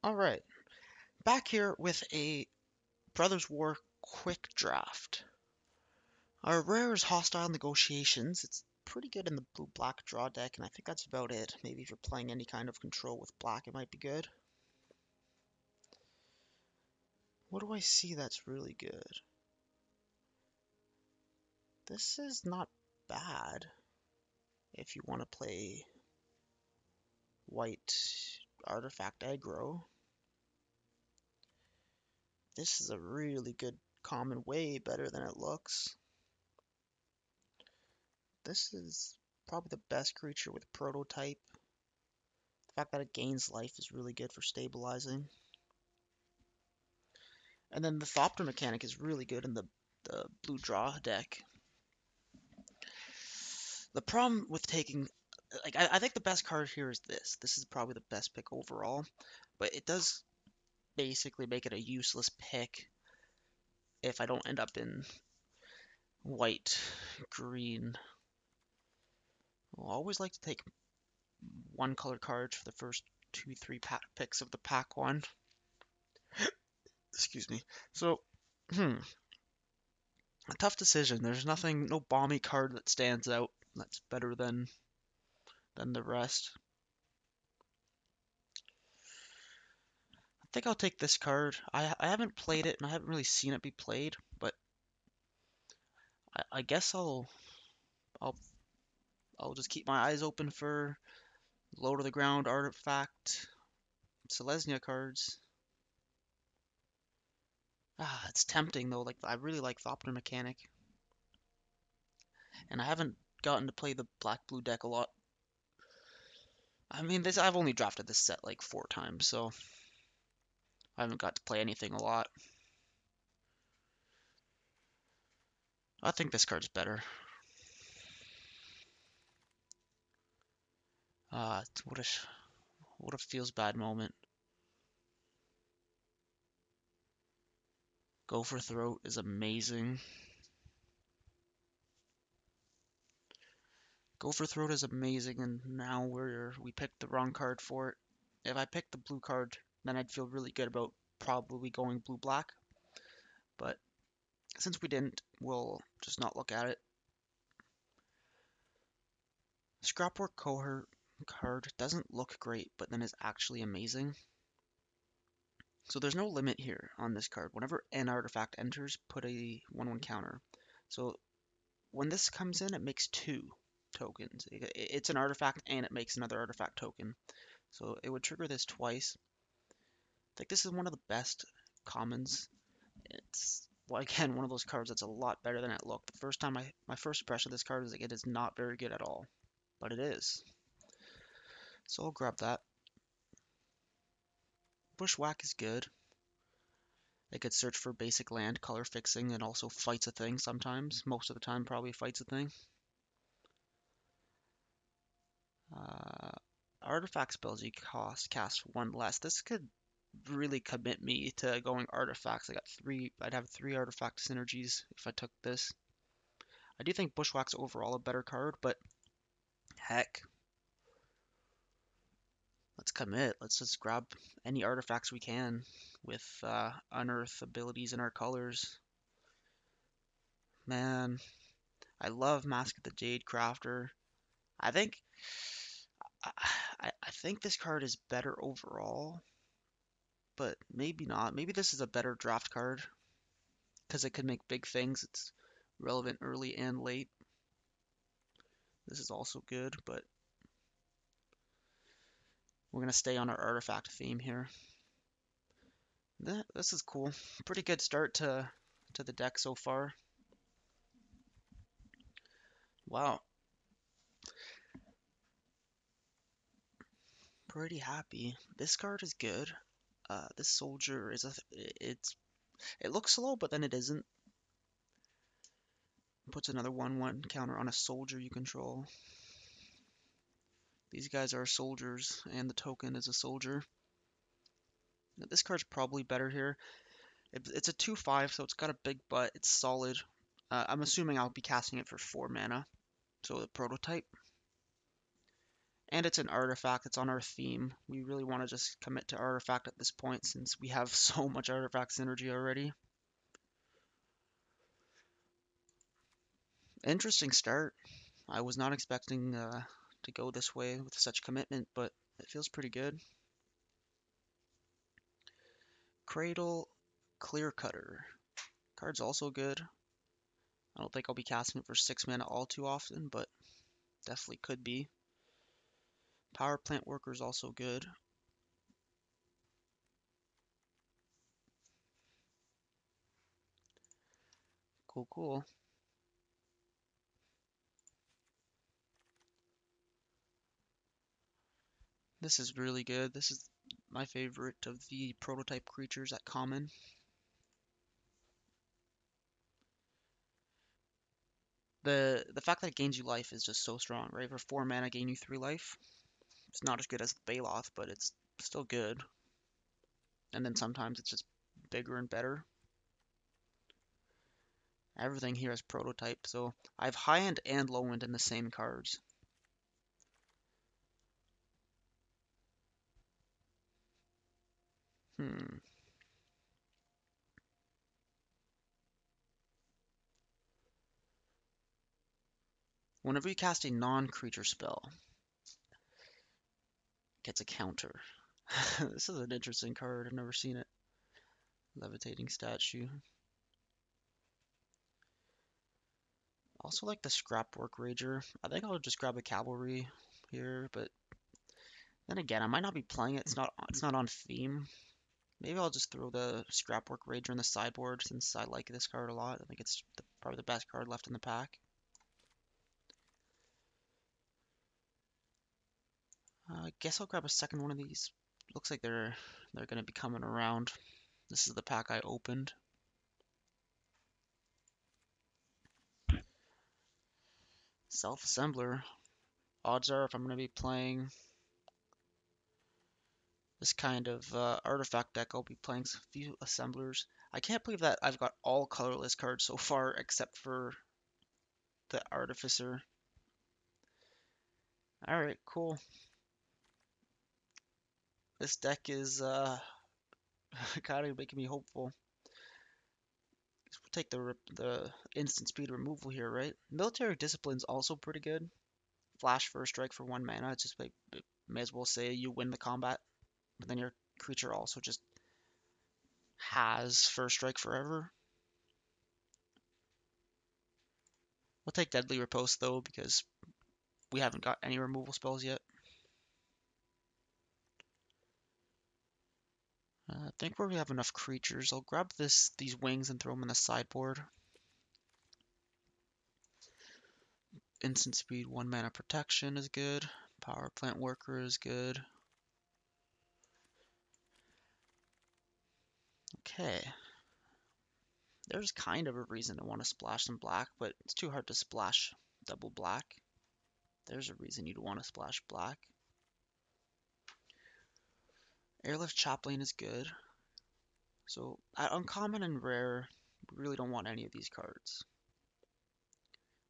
Alright, back here with a Brothers War quick draft. Our rare is Hostile Negotiations. It's pretty good in the blue-black draw deck, and I think that's about it. Maybe if you're playing any kind of control with black, it might be good. What do I see that's really good? This is not bad if you want to play white artifact aggro. This is a really good common, way better than it looks. This is probably the best creature with prototype. The fact that it gains life is really good for stabilizing. And then the Thopter mechanic is really good in the blue draw deck. The problem with taking, like, I think the best card here is this. This is probably the best pick overall, but it does basically make it a useless pick if I don't end up in white, green. I always like to take one color cards for the first two, three picks of the pack one. Excuse me. So, a tough decision. There's nothing, no balmy card that stands out that's better than the rest. I think I'll take this card. I haven't played it and I haven't really seen it be played, but I guess I'll I'll just keep my eyes open for low to the ground artifact Selesnya cards. It's tempting though. Like I really like Thopter mechanic, and I haven't gotten to play the black blue deck a lot. I mean, this I've only drafted this set like 4 times, so I haven't got to play anything a lot. I think this card's better. What a feels bad moment. Gopher Throat is amazing. Gopher Throat is amazing, and now we picked the wrong card for it. If I picked the blue card, then I'd feel really good about probably going blue-black. But since we didn't, we'll just not look at it. Scrapwork Cohort card doesn't look great, but then is actually amazing. So there's no limit here on this card. Whenever an artifact enters, put a 1/1 counter. So when this comes in, it makes 2 tokens. It's an artifact and it makes another artifact token. So it would trigger this twice. I think this is one of the best commons. It's, well, again, one of those cards that's a lot better than it looked. The first time my first impression of this card is like it is not very good at all, but it is. So I'll grab that. Bushwhack is good. It could search for basic land, color fixing, and also fights a thing sometimes. Most of the time, probably fights a thing. Uh, Artifact spells you cast 1 less. This could really commit me to going artifacts. I'd have 3 artifact synergies if I took this. I do think Bushwhack's overall a better card, but heck, let's commit. Let's just grab any artifacts we can with unearth abilities in our colors. Man, I love Mask of the Jade Crafter. I think I think this card is better overall, but maybe not. Maybe this is a better draft card because it could make big things. It's relevant early and late. This is also good, but we're gonna stay on our artifact theme here. This is cool. Pretty good start to the deck so far. Wow, pretty happy. This card is good. This soldier is it looks slow, but then it isn't. Puts another 1/1 counter on a soldier you control. These guys are soldiers, and the token is a soldier. Now, this card's probably better here. It's a 2/5, so it's got a big butt. It's solid. I'm assuming I'll be casting it for 4 mana. So the prototype. And it's an artifact. It's on our theme. We really want to just commit to artifact at this point since we have so much artifact synergy already. Interesting start. I was not expecting to go this way with such commitment, but it feels pretty good. Cradle, Clear Cutter. Card's also good. I don't think I'll be casting it for 6 mana all too often, but definitely could be. Power Plant Worker's also good. Cool, cool. This is really good. This is my favorite of the prototype creatures at common. The fact that it gains you life is just so strong, right? For 4 mana, gain you 3 life. It's not as good as Baloth, but it's still good. And then sometimes it's just bigger and better. Everything here is prototype, so I have high end and low end in the same cards. Hmm. Whenever you cast a non-creature spell, it gets a counter. This is an interesting card. I've never seen it. Levitating statue. Also like the Scrapwork Rager. I think I'll just grab a cavalry here, but then again, I might not be playing it. It's not on theme. Maybe I'll just throw the Scrapwork Rager in the sideboard since I like this card a lot. I think it's probably the best card left in the pack. I guess I'll grab a second one of these. Looks like they're gonna be coming around. This is the pack I opened. Self-assembler. Odds are if I'm gonna be playing this kind of artifact deck, I'll be playing a few assemblers. I can't believe that I've got all colorless cards so far except for the Artificer. Alright, cool. This deck is kind of making me hopeful. We'll take the instant speed removal here, right? Military Discipline's also pretty good. Flash first strike for 1 mana. It's just like, may as well say you win the combat, but then your creature also just has first strike forever. We'll take Deadly Riposte though, because we haven't got any removal spells yet. I think where we have enough creatures, I'll grab these wings and throw them in the sideboard. Instant speed, 1 mana protection is good. Power plant worker is good. Okay. There's kind of a reason to want to splash some black, but it's too hard to splash double black. There's a reason you'd want to splash black. Airlift Chaplain is good. So at uncommon and rare, we really don't want any of these cards.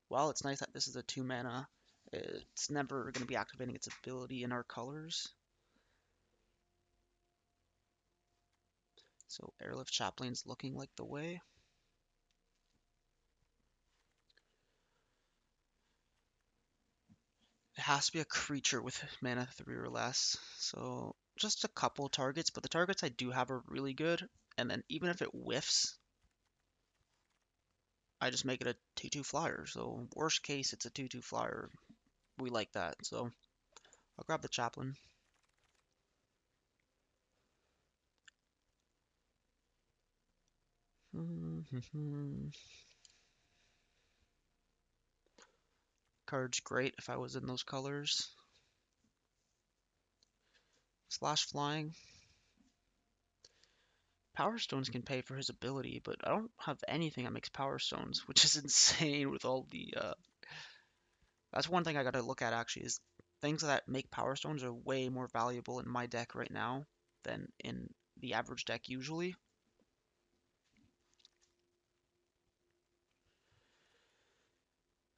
While it's nice that this is a 2 mana, it's never going to be activating its ability in our colors. So Airlift Chaplain's looking like the way. It has to be a creature with mana 3 or less. So just a couple targets, but the targets I do have are really good. And then even if it whiffs, I just make it a 2/2 flyer. So worst case, it's a 2/2 flyer. We like that. So I'll grab the Chaplain. Card's great if I was in those colors. Slash flying. Power Stones can pay for his ability, but I don't have anything that makes Power Stones, which is insane with all the that's one thing I gotta look at actually is things that make Power Stones are way more valuable in my deck right now than in the average deck usually.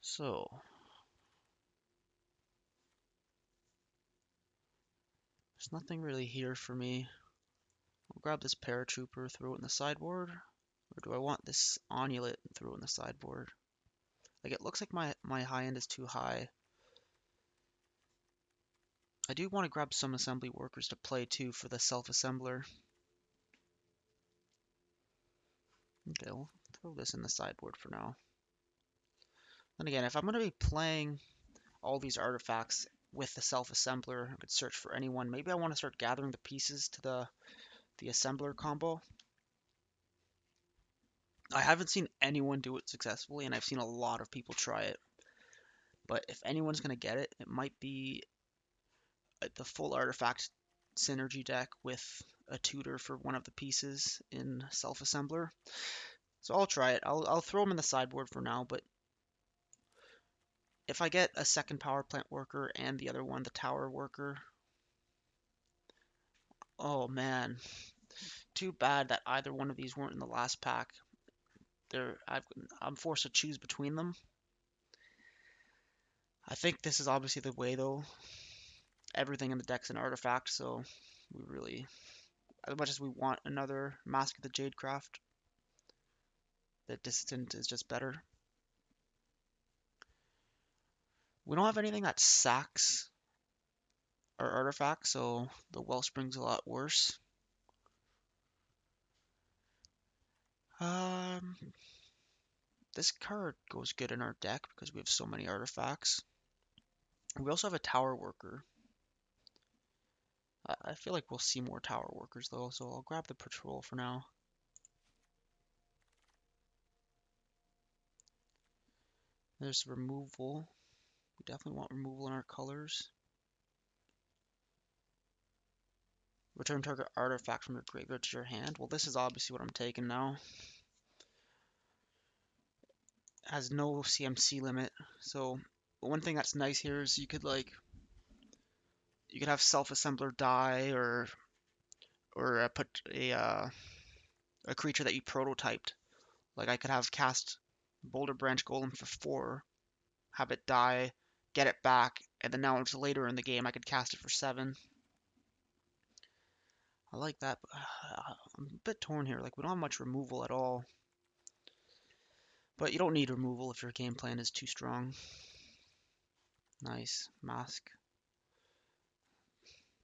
So There's nothing really here for me. I'll grab this paratrooper, throw it in the sideboard. Or do I want this onulet and throw it in the sideboard? Like, it looks like my high end is too high. I do want to grab some assembly workers to play too for the self-assembler. Okay, we'll throw this in the sideboard for now. Then again, if I'm going to be playing all these artifacts with the self-assembler, I could search for anyone. Maybe I want to start gathering the pieces to the assembler combo. I haven't seen anyone do it successfully, and I've seen a lot of people try it. But if anyone's going to get it, it might be the full artifact synergy deck with a tutor for one of the pieces in self-assembler. So I'll try it. I'll throw them in the sideboard for now, but if I get a second power plant worker and the other one, the tower worker, oh man, too bad that either one of these weren't in the last pack. I'm forced to choose between them. I think this is obviously the way though. Everything in the deck's an artifact, so we really, as much as we want another Mask of the Jadecraft, the Dissident is just better. We don't have anything that sacks our artifact, so the Wellspring's a lot worse. This card goes good in our deck because we have so many artifacts. We also have a tower worker. I feel like we'll see more tower workers though, so I'll grab the patrol for now. There's removal. We definitely want removal in our colors. Return target artifact from your graveyard to your hand. Well, this is obviously what I'm taking now. It has no CMC limit, so one thing that's nice here is you could have self-assembler die or put a creature that you prototyped. Like I could have cast Boulder Branch Golem for 4, have it die, get it back, and then now it's later in the game I could cast it for 7. I like that, but I'm a bit torn here. Like we don't have much removal at all. But you don't need removal if your game plan is too strong. Nice. Mask.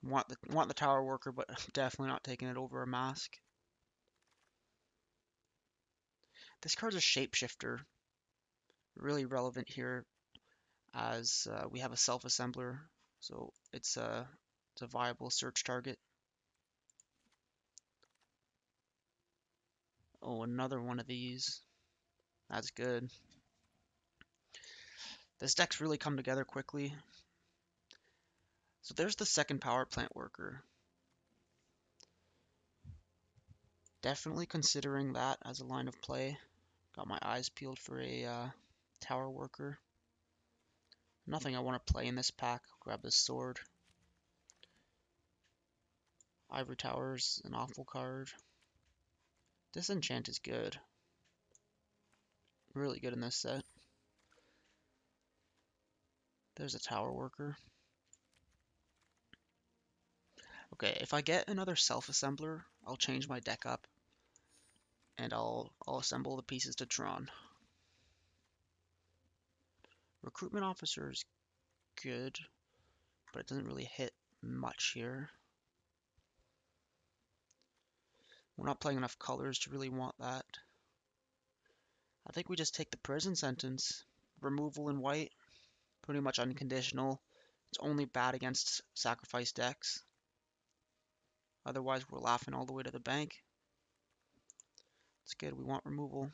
Want the tower worker, but definitely not taking it over a mask. This card's a shapeshifter. Really relevant here as we have a self-assembler, so it's a viable search target. Oh, another one of these. That's good. This deck's really come together quickly. So there's the second power plant worker. Definitely considering that as a line of play. Got my eyes peeled for a tower worker. Nothing I want to play in this pack. Grab this sword. Ivory Tower's an awful card. Disenchant is good. Really good in this set. There's a tower worker. Okay, if I get another self-assembler, I'll change my deck up. And I'll assemble the pieces to Tron. Recruitment Officer is good, but it doesn't really hit much here. We're not playing enough colors to really want that. I think we just take the prison sentence. Removal in white, pretty much unconditional. It's only bad against sacrifice decks. Otherwise, we're laughing all the way to the bank. It's good, we want removal.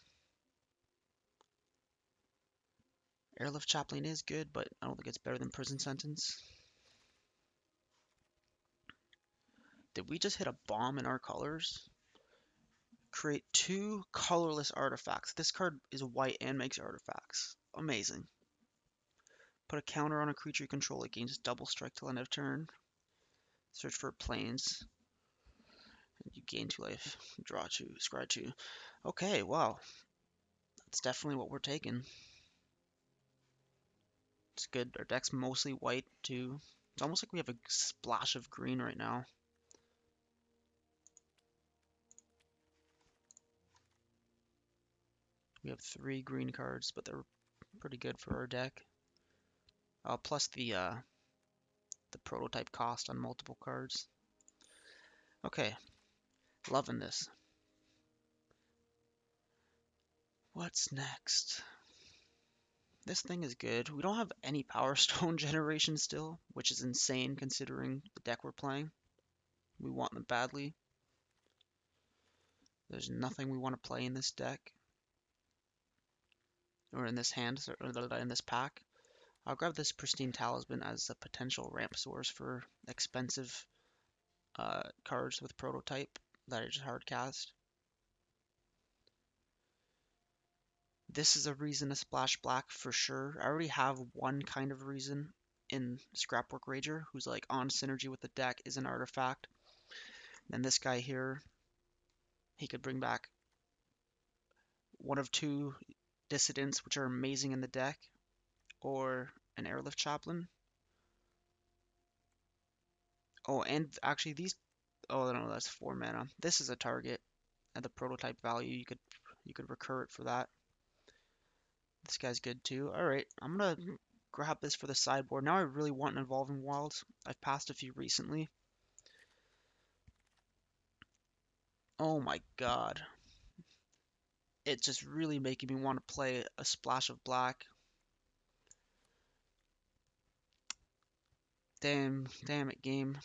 Airlift Chaplain is good, but I don't think it's better than prison sentence. Did we just hit a bomb in our colors? Create 2 colorless artifacts. This card is white and makes artifacts. Amazing. Put a counter on a creature you control. It gains double strike till end of turn. Search for planes. You gain 2 life. Draw 2. Scry 2. Okay, wow. That's definitely what we're taking. It's good. Our deck's mostly white too. It's almost like we have a splash of green right now. We have 3 green cards, but they're pretty good for our deck. Plus the prototype cost on multiple cards. Okay, loving this. What's next? This thing is good. We don't have any Power Stone generation still, which is insane considering the deck we're playing. We want them badly. There's nothing we want to play in this deck. Or in this hand, or in this pack. I'll grab this Pristine Talisman as a potential ramp source for expensive cards with prototype that I just hard cast. This is a reason to splash black for sure. I already have one kind of reason in Scrapwork Rager, who's like on synergy with the deck, is an artifact. Then this guy here, he could bring back one of 2 dissidents, which are amazing in the deck, or an Airlift Chaplain. Oh, and actually these, oh no, that's 4 mana. This is a target at the prototype value. You could recur it for that. This guy's good too. All right, I'm gonna grab this for the sideboard. Now I really want an Evolving Wilds. I've passed a few recently. Oh my god. It's just really making me want to play a splash of black. Damn it, game.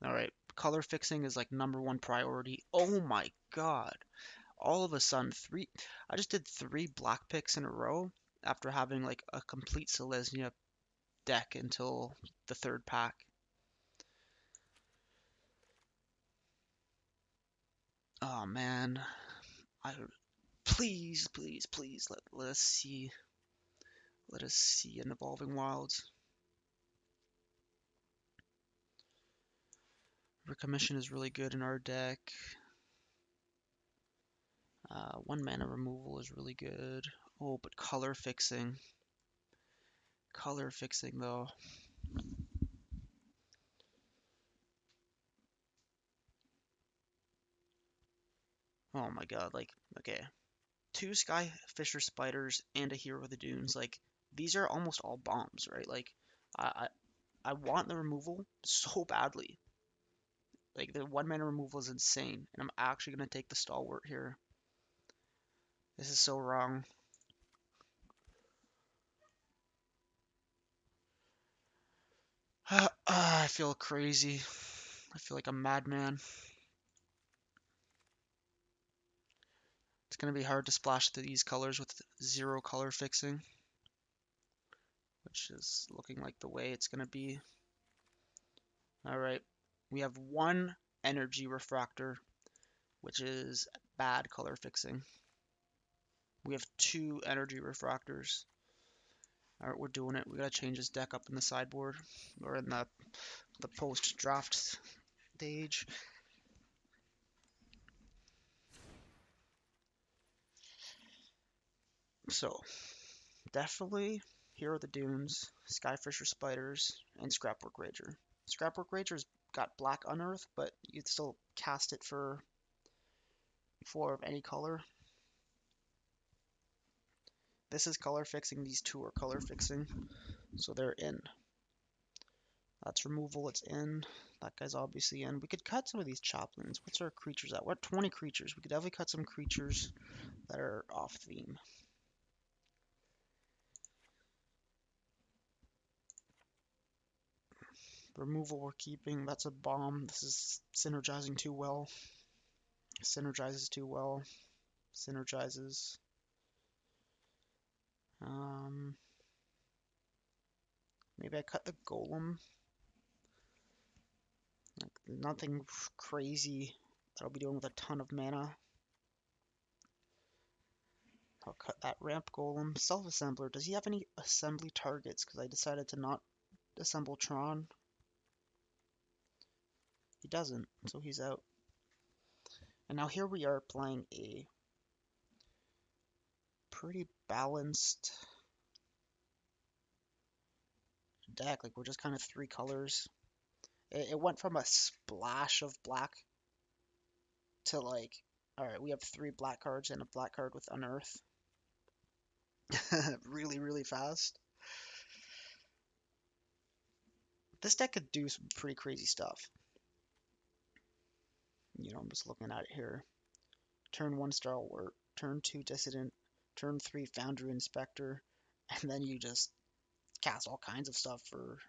Alright, color fixing is like #1 priority. Oh my god. All of a sudden, I just did 3 black picks in a row after having like a complete Selesnya deck until the 3rd pack. Oh man. I Please, please, please let us see. Let us see an Evolving Wilds. Recommission is really good in our deck. 1 mana removal is really good. Oh, but color fixing. Color fixing though. Oh my god, like, okay. 2 Skyfisher Spiders and a Hero of the Dunes. Like, these are almost all bombs, right? Like, I I want the removal so badly. Like, the 1 mana removal is insane, and I'm actually gonna take the Stalwart here. This is so wrong. I feel crazy. I feel like a madman. It's gonna be hard to splash these colors with 0 color fixing, which is looking like the way it's gonna be. Alright, we have 1 energy refractor, which is bad color fixing. We have 2 energy refractors. Alright, we're doing it. We gotta change this deck up in the sideboard, or in the post-draft stage. So, definitely Hero of the Dunes, Skyfisher Spiders, and Scrapwork Rager. Scrapwork Rager's got black unearth, but you'd still cast it for 4 of any color. This is color fixing, these 2 are color fixing, so they're in. That's removal, it's in. That guy's obviously in. We could cut some of these chaplains. What's our creatures at? We're at 20 creatures. We could definitely cut some creatures that are off theme. Removal we're keeping. That's a bomb. This is synergizing too well. Synergizes too well. Synergizes. Maybe I cut the golem. Like, nothing crazy that I'll be doing with a ton of mana. I'll cut that ramp golem. Self-assembler. Does he have any assembly targets? Because I decided to not assemble Tron. He doesn't, so he's out. And now here we are playing a pretty balanced deck. Like, we're just kind of three colors. It went from a splash of black to like, alright, we have three black cards and a black card with Unearth. Really, really fast. This deck could do some pretty crazy stuff. You know, I'm just looking at it here. Turn 1 Stalwart, turn 2 Dissident, turn 3 Foundry Inspector, and then you just cast all kinds of stuff for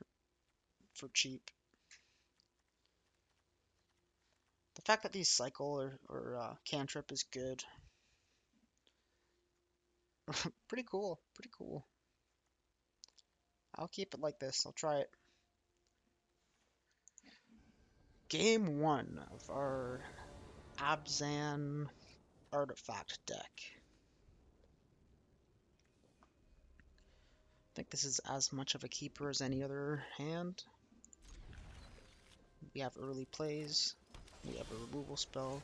cheap. The fact that these cycle or cantrip is good. Pretty cool, pretty cool. I'll keep it like this. I'll try it. Game 1 of our Abzan artifact deck. I think this is as much of a keeper as any other hand. We have early plays. We have a removal spell.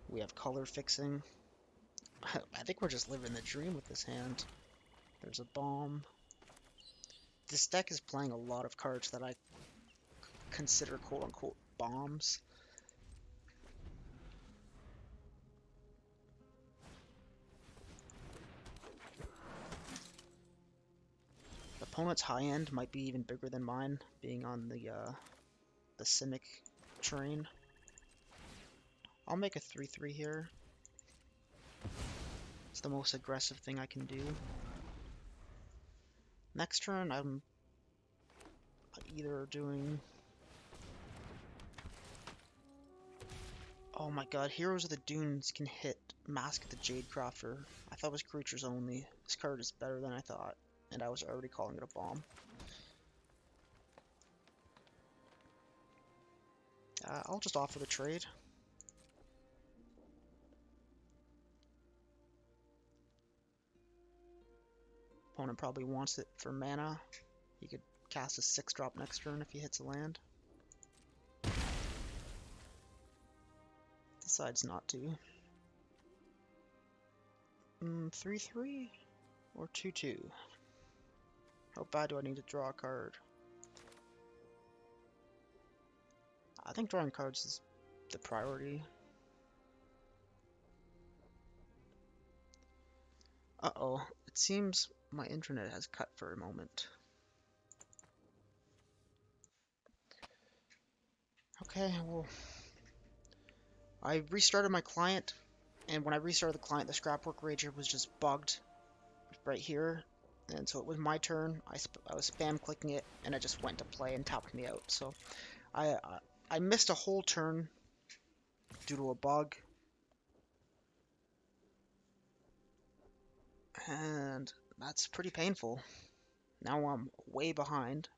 We have color fixing. I think we're just living the dream with this hand. There's a bomb. This deck is playing a lot of cards that I consider quote-unquote bombs. The opponent's high end might be even bigger than mine, being on the Simic train. I'll make a 3/3 here. It's the most aggressive thing I can do. Next turn, I'm either doing... Oh my god, Heroes of the Dunes can hit Mask the Jadecrafter. I thought it was creatures only. This card is better than I thought, and I was already calling it a bomb. I'll just offer the trade. Opponent probably wants it for mana. He could cast a 6-drop next turn if he hits a land. Decides not to. 3/3 or 2/2? How bad do I need to draw a card? I think drawing cards is the priority. Uh-oh, it seems my internet has cut for a moment. Okay, well, I restarted my client, and when I restarted the client, the Scrapwork Rager was just bugged right here, and so it was my turn. I was spam clicking it, and it just went to play and tapped me out. So I missed a whole turn due to a bug, and that's pretty painful. Now I'm way behind.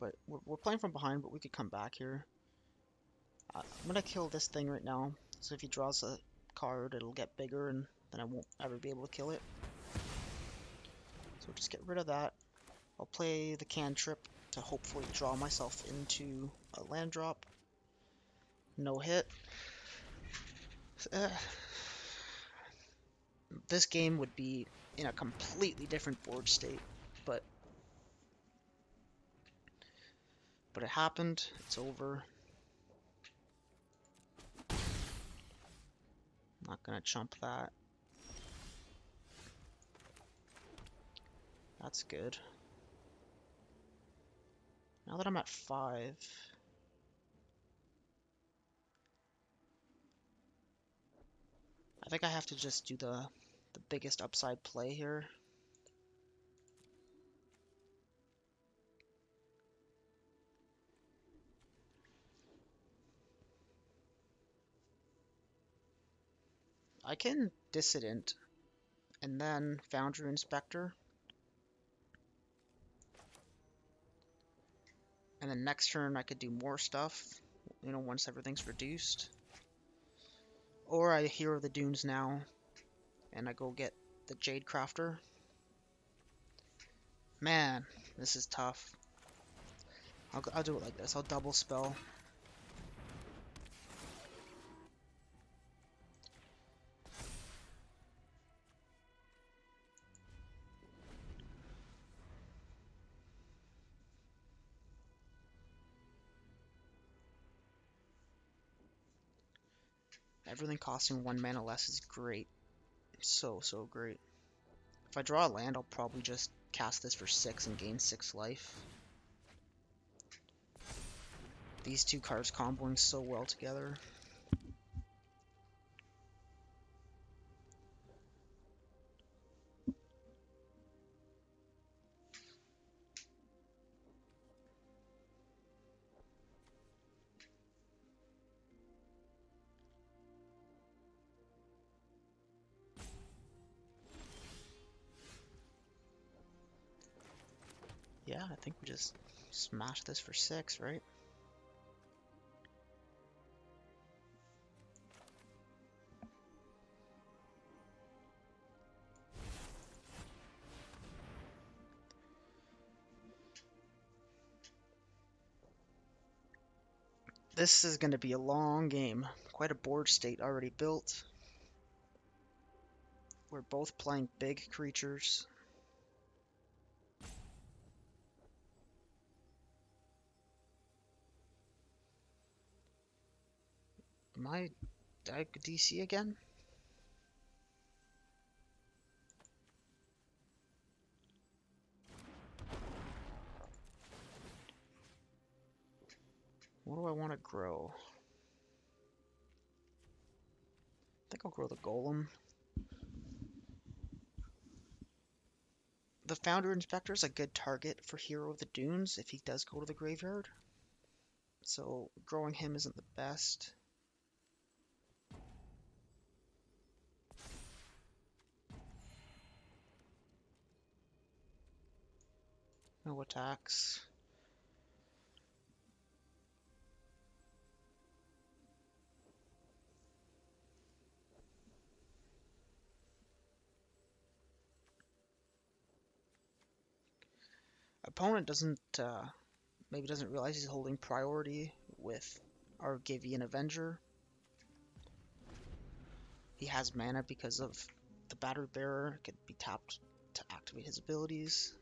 But we're playing from behind, but we could come back here. I'm gonna kill this thing right now, so if he draws a card, it'll get bigger, and then I won't ever be able to kill it. So just get rid of that. I'll play the cantrip to hopefully draw myself into a land drop. No hit. This game would be in a completely different board state, but it happened. It's over. Not gonna chump that. That's good. Now that I'm at 5, I think I have to just do the biggest upside play here. I can Dissident and then Foundry Inspector. And then next turn I could do more stuff, you know, once everything's reduced. Or I Hero the Dunes now, and I go get the Jadecrafter. Man, this is tough. I'll do it like this. I'll double spell. Everything costing 1 mana less is great. So great. If I draw a land, I'll probably just cast this for 6 and gain 6 life. These two cards comboing so well together. Yeah, I think we just smash this for 6, right? This is going to be a long game. Quite a board state already built. We're both playing big creatures. Am I DC again? What do I want to grow? I think I'll grow the Golem. The Founder Inspector is a good target for Hero of the Dunes if he does go to the graveyard. So growing him isn't the best. No attacks. Opponent maybe doesn't realize he's holding priority with Argivian Avenger. He has mana because of the Battered Bearer. It could be tapped to activate his abilities.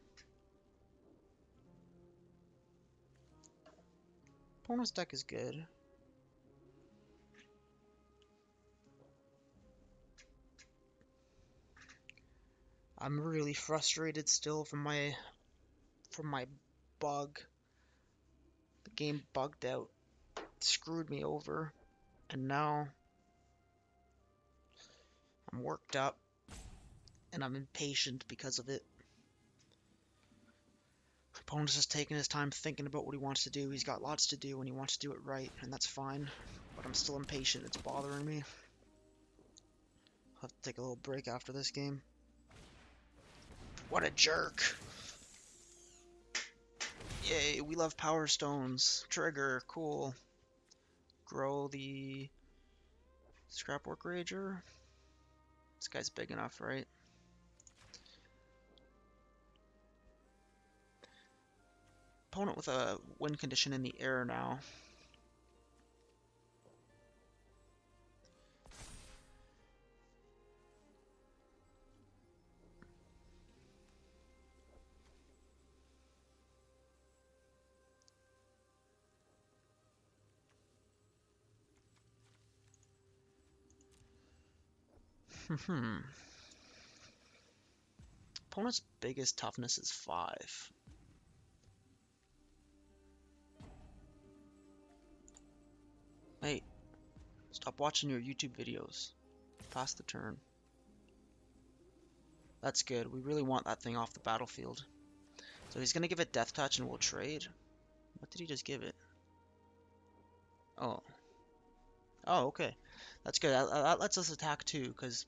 Opponent's deck is good. I'm really frustrated still from my bug. The game bugged out, screwed me over, and now I'm worked up and I'm impatient because of it. Opponent's just taking his time thinking about what he wants to do. He's got lots to do and he wants to do it right, and that's fine. But I'm still impatient. It's bothering me. I'll have to take a little break after this game. What a jerk! Yay, we love Power Stones. Trigger, cool. Grow the Scrapwork Rager. This guy's big enough, right? Opponent with a win condition in the air now. Opponent's biggest toughness is 5. Hey, stop watching your YouTube videos. Pass the turn. That's good. We really want that thing off the battlefield. So he's going to give it Death Touch and we'll trade. What did he just give it? Oh. Oh, okay. That's good. That lets us attack too, because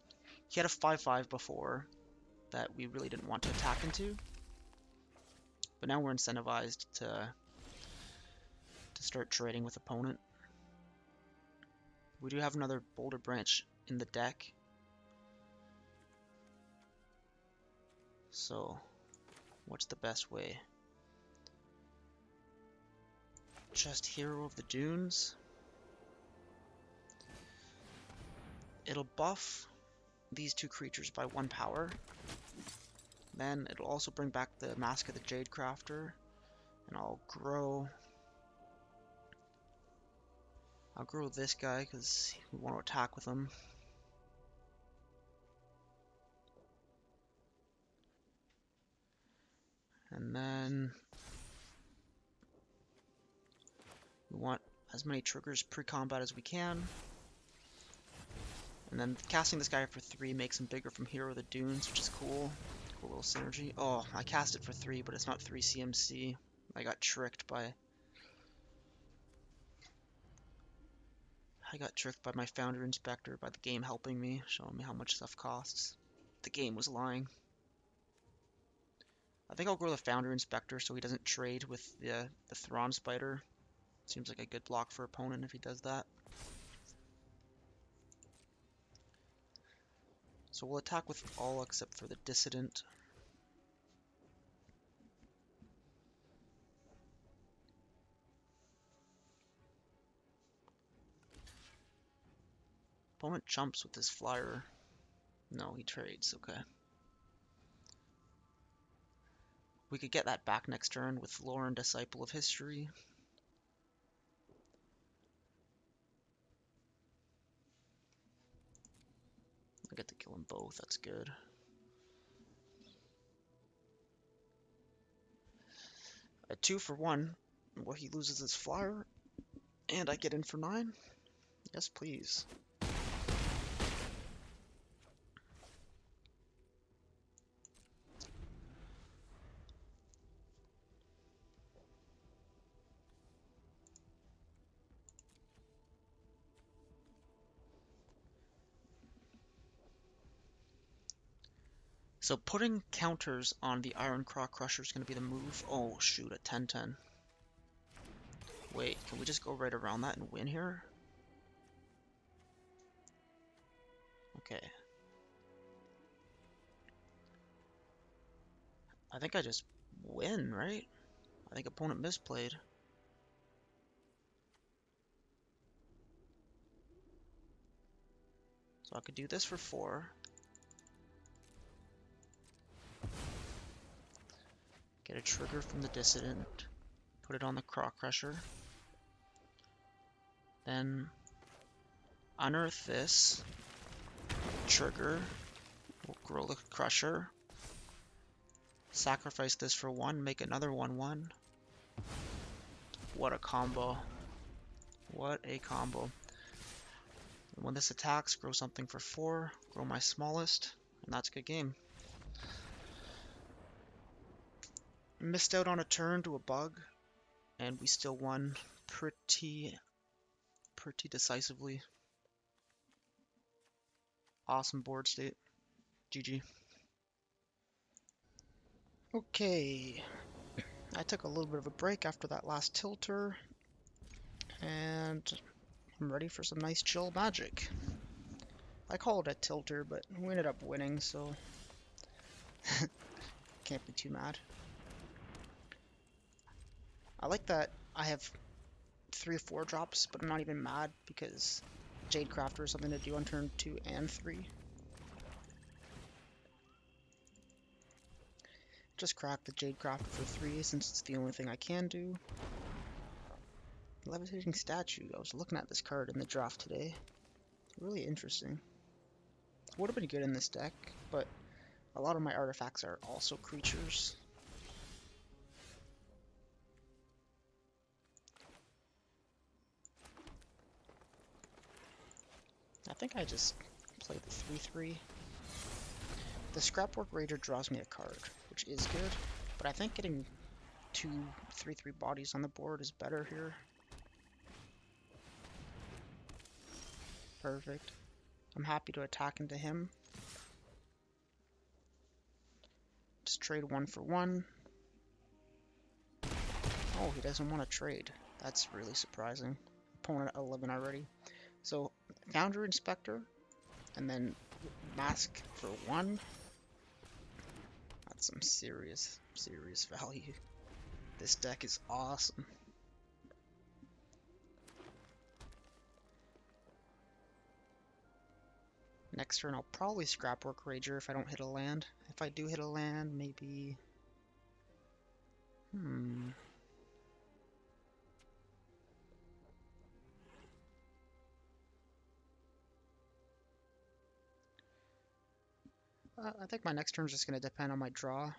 he had a 5/5 before that we really didn't want to attack into. But now we're incentivized to start trading with opponent. We do have another Boulder Branch in the deck. So, what's the best way? Just Hero of the Dunes. It'll buff these two creatures by 1 power. Then it'll also bring back the Mask of the Jade Crafter. And I'll grow I'll grow this guy because we want to attack with him. And then we want as many triggers pre-combat as we can. And then casting this guy for 3 makes him bigger from Hero of the Dunes, which is cool. Cool little synergy. Oh, I cast it for 3, but it's not 3 CMC. I got tricked by my Founder Inspector, by the game helping me, showing me how much stuff costs. The game was lying. I think I'll grow the Founder Inspector so he doesn't trade with the Thrawn Spider. Seems like a good block for opponent if he does that. So we'll attack with all except for the Dissident. Opponent jumps with his flyer. No, he trades, okay. We could get that back next turn with Lauren, Disciple of History. I get to kill them both, that's good. A 2 for 1. Well, he loses his flyer, and I get in for 9. Yes, please. So putting counters on the Iron Claw Crusher is going to be the move. Oh shoot, a 10-10. Wait, can we just go right around that and win here? Okay. I think I just win, right? I think opponent misplayed. So I could do this for 4. Get a trigger from the Dissident. Put it on the Claw Crusher. Then unearth this. Trigger. We'll grow the Crusher. Sacrifice this for 1, make another 1/1. What a combo. What a combo. And when this attacks, grow something for 4, grow my smallest, and that's a good game. Missed out on a turn to a bug, and we still won pretty decisively. Awesome board state. GG. Okay, I took a little bit of a break after that last tilter, and I'm ready for some nice chill magic. I call it a tilter, but we ended up winning, so can't be too mad. I like that I have 3 or 4 drops, but I'm not even mad because Jade Crafter is something to do on turn 2 and 3. Just crack the Jade Crafter for 3 since it's the only thing I can do. Levitating Statue. I was looking at this card in the draft today. Really interesting. Would have been good in this deck, but a lot of my artifacts are also creatures. I think I just play the 3/3. The Scrapwork Raider draws me a card, which is good, but I think getting 2 3/3 bodies on the board is better here. Perfect. I'm happy to attack into him. Just trade 1 for 1. Oh, he doesn't want to trade. That's really surprising. Opponent at 11 already. So, Founder Inspector, and then Mask for 1. That's some serious value. This deck is awesome. Next turn, I'll probably Scrapwork Rager if I don't hit a land. If I do hit a land, maybe... I think my next turn is just going to depend on my draw.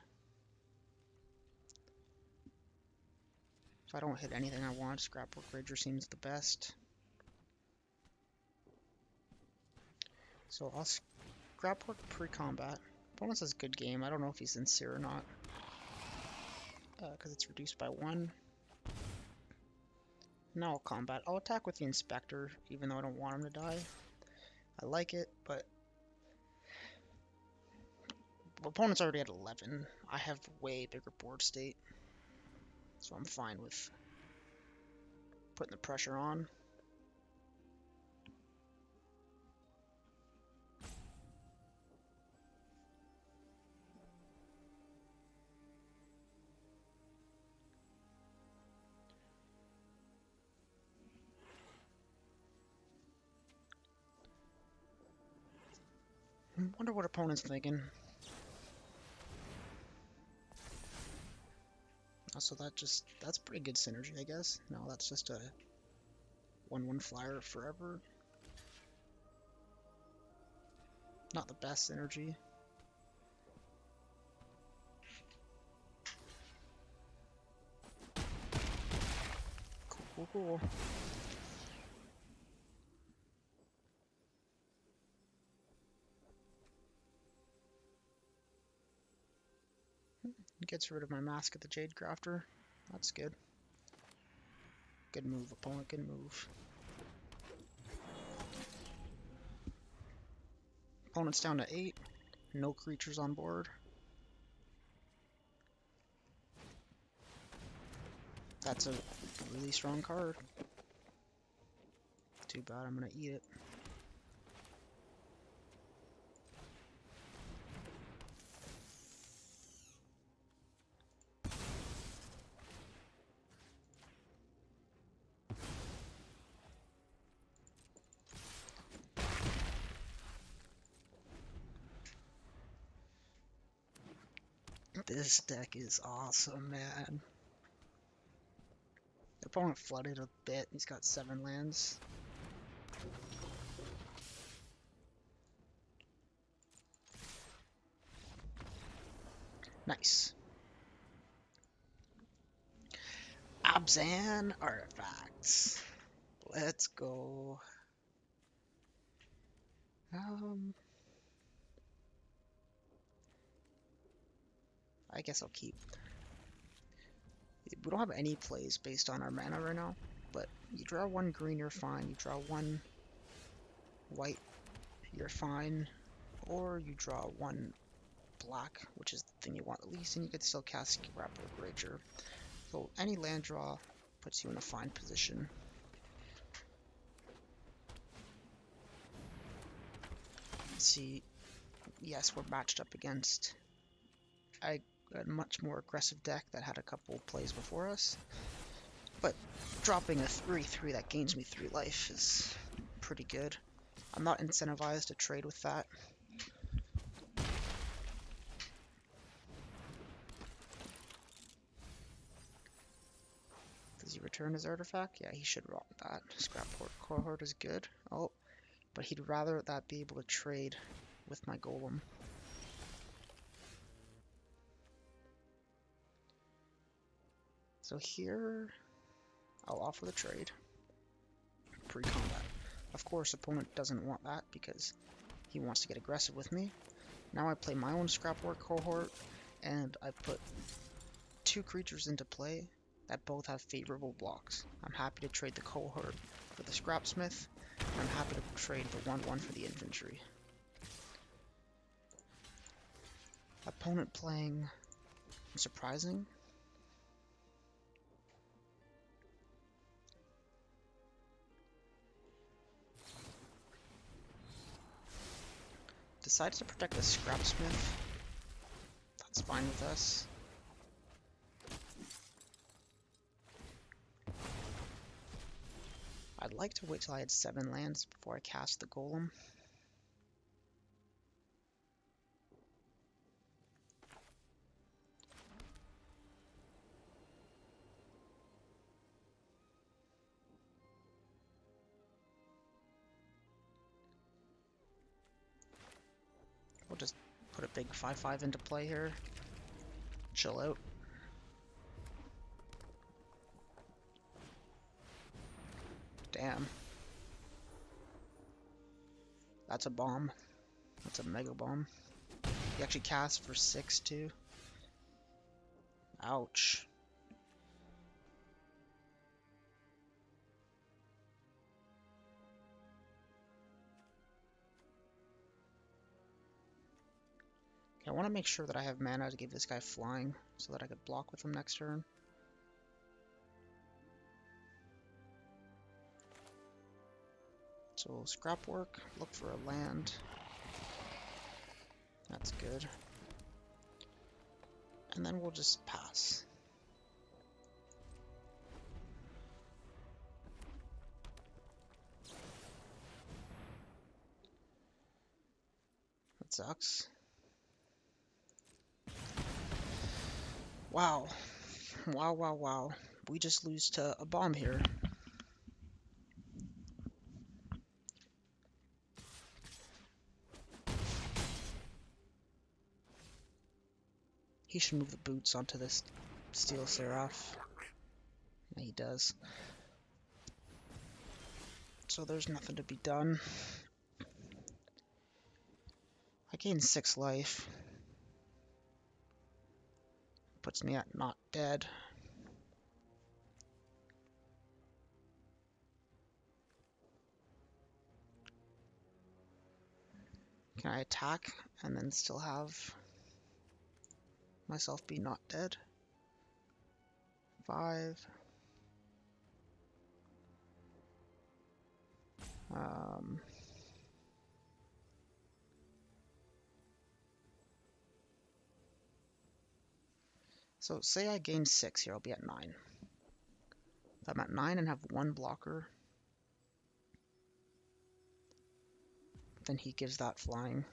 If I don't hit anything I want, Scrapwork Rager seems the best. So I'll Scrapwork pre-combat. Opponent says good game. I don't know if he's sincere or not. Because it's reduced by 1. Now I'll combat. I'll attack with the Inspector, even though I don't want him to die. I like it, but opponent's already at 11. I have way bigger board state, so I'm fine with putting the pressure on. I wonder what opponent's thinking. So that's pretty good synergy, I guess. No, that's just a 1/1 flyer forever. Not the best synergy. Cool. Gets rid of my Mask of the Jade Crafter. That's good. Good move, opponent, good move. Opponent's down to 8. No creatures on board. That's a really strong card. Too bad, I'm gonna eat it. This deck is awesome, man. The opponent flooded a bit. He's got 7 lands. Nice. Abzan artifacts. Let's go. I guess I'll keep. We don't have any plays based on our mana right now, but you draw 1 green, you're fine. You draw 1 white, you're fine. Or you draw 1 black, which is the thing you want the least, and you could still cast Scrapwork Rager. So any land draw puts you in a fine position. Let's see. Yes, we're matched up against a much more aggressive deck that had a couple plays before us. But dropping a 3/3 that gains me 3 life is pretty good. I'm not incentivized to trade with that. Does he return his artifact? Yeah, he should rock that. Scrapwork Cohort is good. Oh, but he'd rather that be able to trade with my Golem. So here, I'll offer the trade. Pre-combat. Of course, opponent doesn't want that because he wants to get aggressive with me. Now I play my own Scrapwork Cohort, and I put 2 creatures into play that both have favorable blocks. I'm happy to trade the Cohort for the Scrapsmith, and I'm happy to trade the 1/1 for the Infantry. Opponent playing surprising. Decides to protect the Scrapsmith. That's fine with us. I'd like to wait till I had 7 lands before I cast the Golem. We'll just Put a big 5-5 into play here. Chill out. Damn. That's a bomb. That's a mega bomb. He actually casts for 6 too. Ouch. Okay, I want to make sure that I have mana to give this guy flying so that I could block with him next turn. So scrap work, look for a land. That's good. And then we'll just pass. That sucks. Wow. Wow, wow, wow. We just lose to a bomb here. He should move the boots onto this Steel Seraph. Yeah, he does. So there's nothing to be done. I gained 6 life. Puts me at not dead. Can I attack and then still have myself be not dead? 5. So say I gain 6 here, I'll be at 9. If I'm at 9 and have 1 blocker, then he gives that flying.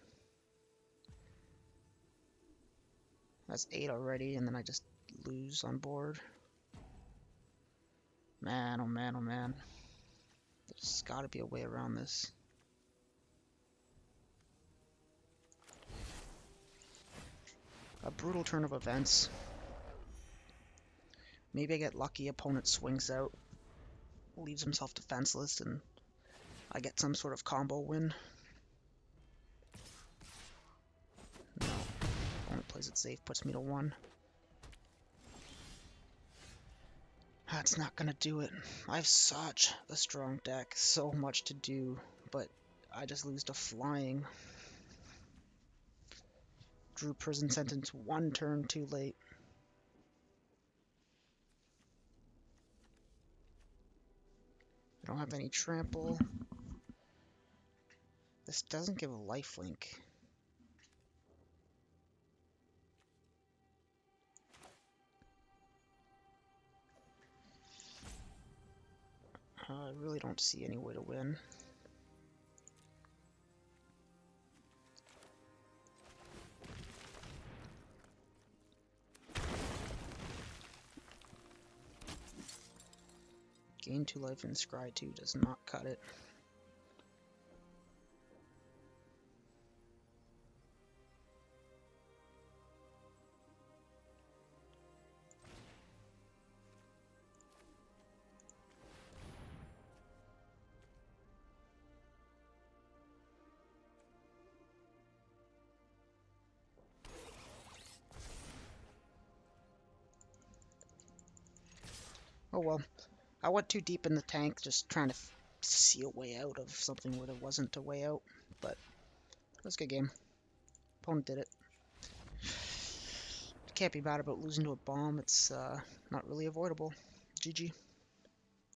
That's 8 already, and then I just lose on board. Man, oh man, oh man. There's gotta be a way around this. A brutal turn of events. Maybe I get lucky, opponent swings out, leaves himself defenseless, and I get some sort of combo win. No. Opponent plays it safe, puts me to 1. That's not gonna do it. I have such a strong deck, so much to do, but I just lose to flying. Drew prison sentence 1 turn too late. I don't have any trample. This doesn't give a lifelink. I really don't see any way to win. Gain 2 life and scry 2 does not cut it. Oh well, I went too deep in the tank just trying to see a way out of something where there wasn't a way out, but it was a good game. Opponent did it. Can't be bad about losing to a bomb, it's not really avoidable. GG.